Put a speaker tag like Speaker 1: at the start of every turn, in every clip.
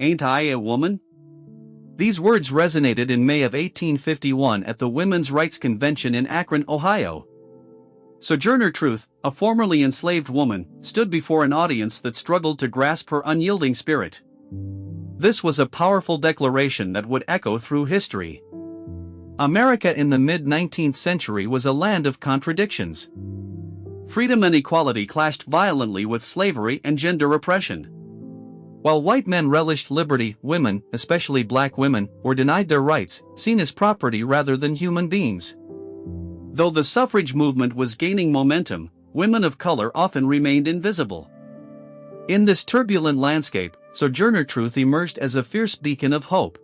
Speaker 1: "Ain't I a woman?" These words resonated in May of 1851 at the Women's Rights Convention in Akron, Ohio. Sojourner Truth, a formerly enslaved woman, stood before an audience that struggled to grasp her unyielding spirit. This was a powerful declaration that would echo through history. America in the mid-19th century was a land of contradictions. Freedom and equality clashed violently with slavery and gender oppression. While white men relished liberty, women, especially black women, were denied their rights, seen as property rather than human beings. Though the suffrage movement was gaining momentum, women of color often remained invisible. In this turbulent landscape, Sojourner Truth emerged as a fierce beacon of hope.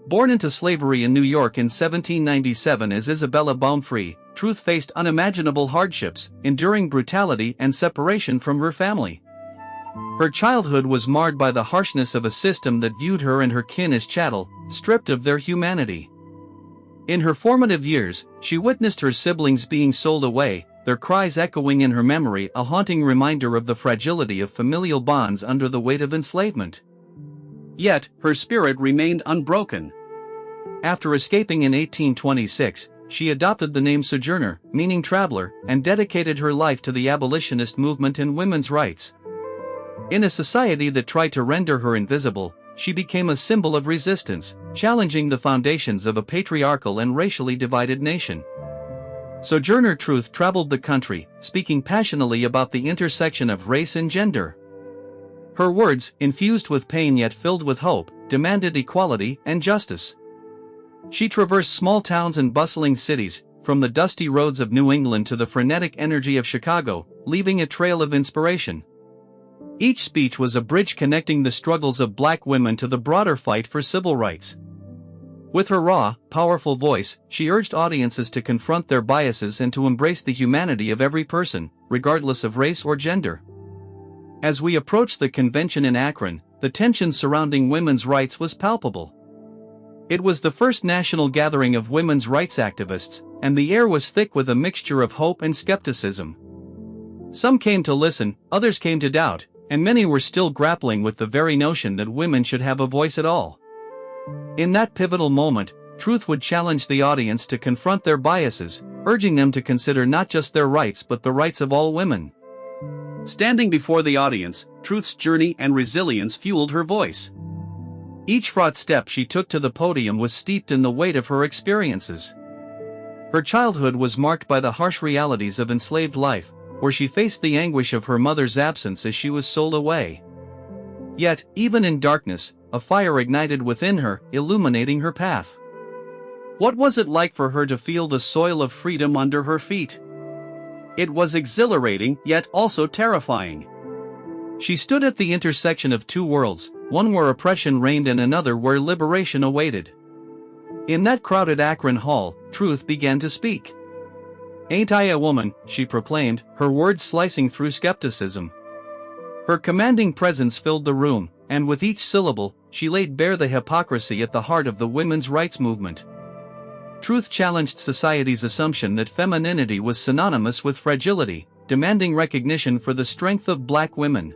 Speaker 1: Born into slavery in New York in 1797 as Isabella Baumfree, Truth faced unimaginable hardships, enduring brutality and separation from her family. Her childhood was marred by the harshness of a system that viewed her and her kin as chattel, stripped of their humanity. In her formative years, she witnessed her siblings being sold away, their cries echoing in her memory, a haunting reminder of the fragility of familial bonds under the weight of enslavement. Yet, her spirit remained unbroken. After escaping in 1826, she adopted the name Sojourner, meaning traveler, and dedicated her life to the abolitionist movement and women's rights. In a society that tried to render her invisible, she became a symbol of resistance, challenging the foundations of a patriarchal and racially divided nation. Sojourner Truth traveled the country, speaking passionately about the intersection of race and gender. Her words, infused with pain yet filled with hope, demanded equality and justice. She traversed small towns and bustling cities, from the dusty roads of New England to the frenetic energy of Chicago, leaving a trail of inspiration. Each speech was a bridge connecting the struggles of black women to the broader fight for civil rights. With her raw, powerful voice, she urged audiences to confront their biases and to embrace the humanity of every person, regardless of race or gender. As we approached the convention in Akron, the tension surrounding women's rights was palpable. It was the first national gathering of women's rights activists, and the air was thick with a mixture of hope and skepticism. Some came to listen, others came to doubt, and many were still grappling with the very notion that women should have a voice at all. In that pivotal moment, Truth would challenge the audience to confront their biases, urging them to consider not just their rights but the rights of all women. Standing before the audience, Truth's journey and resilience fueled her voice. Each fraught step she took to the podium was steeped in the weight of her experiences. Her childhood was marked by the harsh realities of enslaved life, where she faced the anguish of her mother's absence as she was sold away. Yet, even in darkness, a fire ignited within her, illuminating her path. What was it like for her to feel the soil of freedom under her feet? It was exhilarating, yet also terrifying. She stood at the intersection of two worlds, one where oppression reigned and another where liberation awaited. In that crowded Akron hall, Truth began to speak. "Ain't I a woman?" she proclaimed, her words slicing through skepticism. Her commanding presence filled the room, and with each syllable, she laid bare the hypocrisy at the heart of the women's rights movement. Truth challenged society's assumption that femininity was synonymous with fragility, demanding recognition for the strength of black women.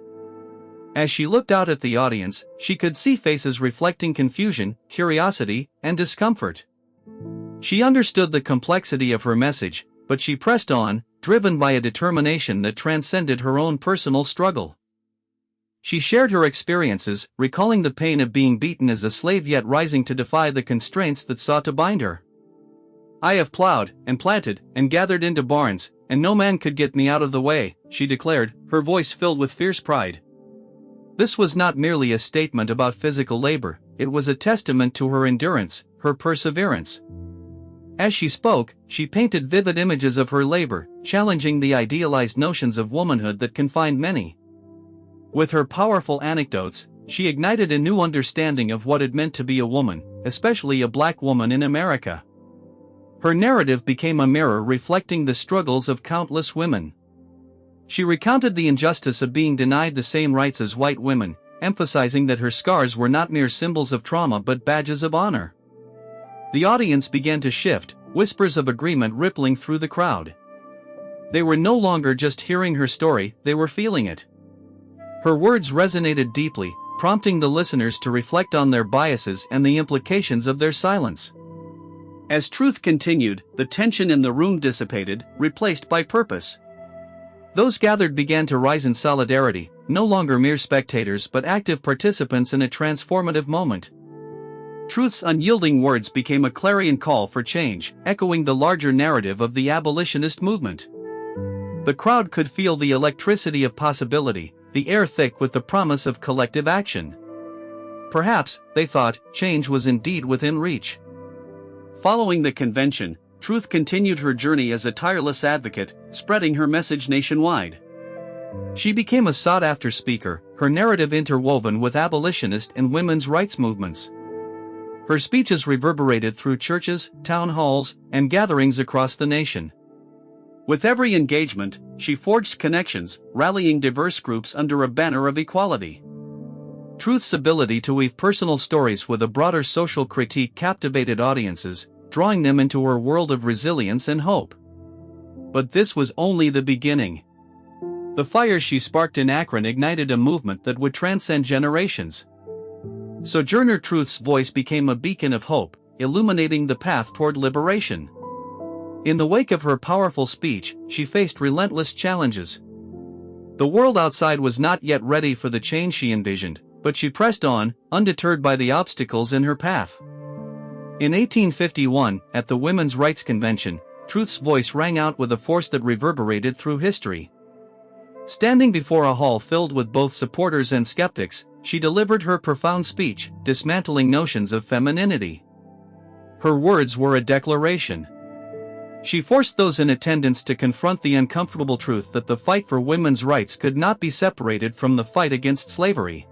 Speaker 1: As she looked out at the audience, she could see faces reflecting confusion, curiosity, and discomfort. She understood the complexity of her message, but she pressed on, driven by a determination that transcended her own personal struggle. She shared her experiences, recalling the pain of being beaten as a slave yet rising to defy the constraints that sought to bind her. "I have plowed, and planted, and gathered into barns, and no man could get me out of the way," she declared, her voice filled with fierce pride. This was not merely a statement about physical labor, it was a testament to her endurance, her perseverance. As she spoke, she painted vivid images of her labor, challenging the idealized notions of womanhood that confined many. With her powerful anecdotes, she ignited a new understanding of what it meant to be a woman, especially a black woman in America. Her narrative became a mirror reflecting the struggles of countless women. She recounted the injustice of being denied the same rights as white women, emphasizing that her scars were not mere symbols of trauma but badges of honor. The audience began to shift, whispers of agreement rippling through the crowd. They were no longer just hearing her story, they were feeling it. Her words resonated deeply, prompting the listeners to reflect on their biases and the implications of their silence. As truth continued, the tension in the room dissipated, replaced by purpose. Those gathered began to rise in solidarity, no longer mere spectators but active participants in a transformative moment. Truth's unyielding words became a clarion call for change, echoing the larger narrative of the abolitionist movement. The crowd could feel the electricity of possibility, the air thick with the promise of collective action. Perhaps, they thought, change was indeed within reach. Following the convention, Truth continued her journey as a tireless advocate, spreading her message nationwide. She became a sought-after speaker, her narrative interwoven with abolitionist and women's rights movements. Her speeches reverberated through churches, town halls, and gatherings across the nation. With every engagement, she forged connections, rallying diverse groups under a banner of equality. Truth's ability to weave personal stories with a broader social critique captivated audiences, drawing them into her world of resilience and hope. But this was only the beginning. The fire she sparked in Akron ignited a movement that would transcend generations. Sojourner Truth's voice became a beacon of hope, illuminating the path toward liberation. In the wake of her powerful speech, she faced relentless challenges. The world outside was not yet ready for the change she envisioned, but she pressed on, undeterred by the obstacles in her path. In 1851, at the Women's Rights Convention, Truth's voice rang out with a force that reverberated through history. Standing before a hall filled with both supporters and skeptics, she delivered her profound speech, dismantling notions of femininity. Her words were a declaration. She forced those in attendance to confront the uncomfortable truth that the fight for women's rights could not be separated from the fight against slavery.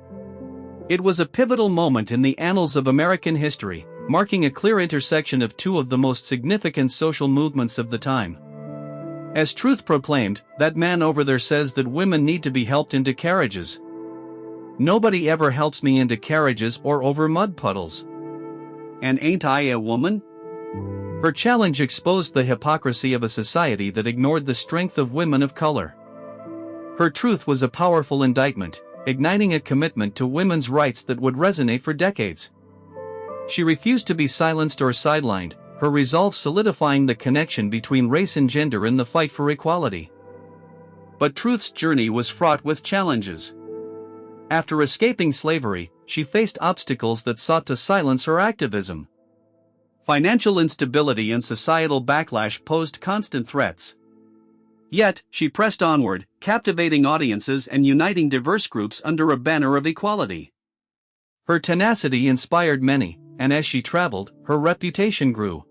Speaker 1: It was a pivotal moment in the annals of American history, marking a clear intersection of two of the most significant social movements of the time. As Truth proclaimed, "That man over there says that women need to be helped into carriages. Nobody ever helps me into carriages or over mud puddles. And ain't I a woman?" Her challenge exposed the hypocrisy of a society that ignored the strength of women of color. Her truth was a powerful indictment, igniting a commitment to women's rights that would resonate for decades. She refused to be silenced or sidelined, her resolve solidifying the connection between race and gender in the fight for equality. But Truth's journey was fraught with challenges. After escaping slavery, she faced obstacles that sought to silence her activism. Financial instability and societal backlash posed constant threats. Yet, she pressed onward, captivating audiences and uniting diverse groups under a banner of equality. Her tenacity inspired many, and as she traveled, her reputation grew.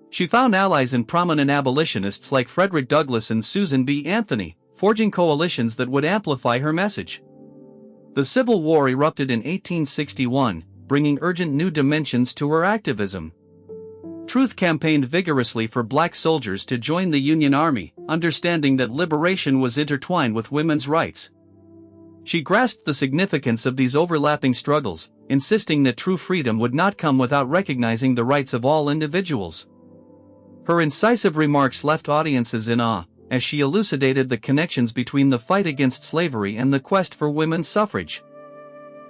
Speaker 1: She found allies in prominent abolitionists like Frederick Douglass and Susan B. Anthony, forging coalitions that would amplify her message. The Civil War erupted in 1861, bringing urgent new dimensions to her activism. Truth campaigned vigorously for black soldiers to join the Union Army, understanding that liberation was intertwined with women's rights. She grasped the significance of these overlapping struggles, insisting that true freedom would not come without recognizing the rights of all individuals. Her incisive remarks left audiences in awe, as she elucidated the connections between the fight against slavery and the quest for women's suffrage.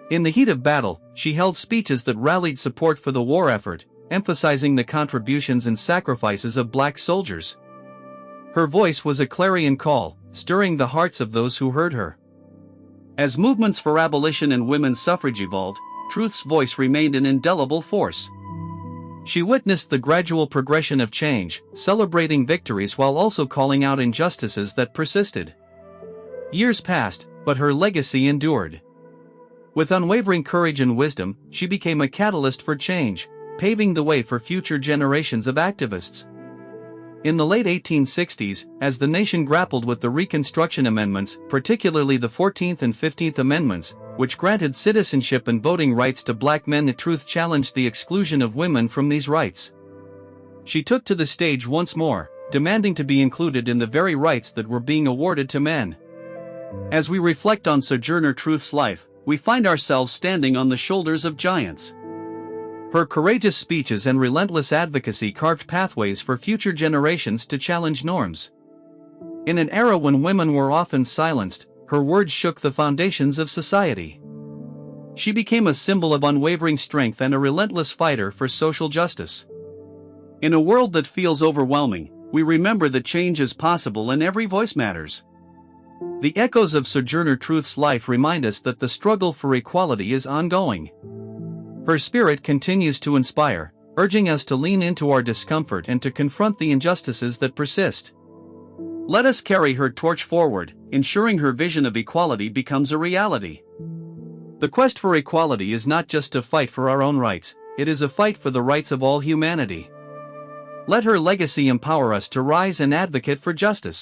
Speaker 1: In the heat of battle, she held speeches that rallied support for the war effort, emphasizing the contributions and sacrifices of black soldiers. Her voice was a clarion call, stirring the hearts of those who heard her. As movements for abolition and women's suffrage evolved, Truth's voice remained an indelible force. She witnessed the gradual progression of change, celebrating victories while also calling out injustices that persisted. Years passed, but her legacy endured. With unwavering courage and wisdom, she became a catalyst for change, paving the way for future generations of activists. In the late 1860s, as the nation grappled with the Reconstruction Amendments, particularly the 14th and 15th Amendments, which granted citizenship and voting rights to black men, Truth challenged the exclusion of women from these rights. She took to the stage once more, demanding to be included in the very rights that were being awarded to men. As we reflect on Sojourner Truth's life, we find ourselves standing on the shoulders of giants. Her courageous speeches and relentless advocacy carved pathways for future generations to challenge norms. In an era when women were often silenced, her words shook the foundations of society. She became a symbol of unwavering strength and a relentless fighter for social justice. In a world that feels overwhelming, we remember that change is possible and every voice matters. The echoes of Sojourner Truth's life remind us that the struggle for equality is ongoing. Her spirit continues to inspire, urging us to lean into our discomfort and to confront the injustices that persist. Let us carry her torch forward, ensuring her vision of equality becomes a reality. The quest for equality is not just a fight for our own rights, it is a fight for the rights of all humanity. Let her legacy empower us to rise and advocate for justice.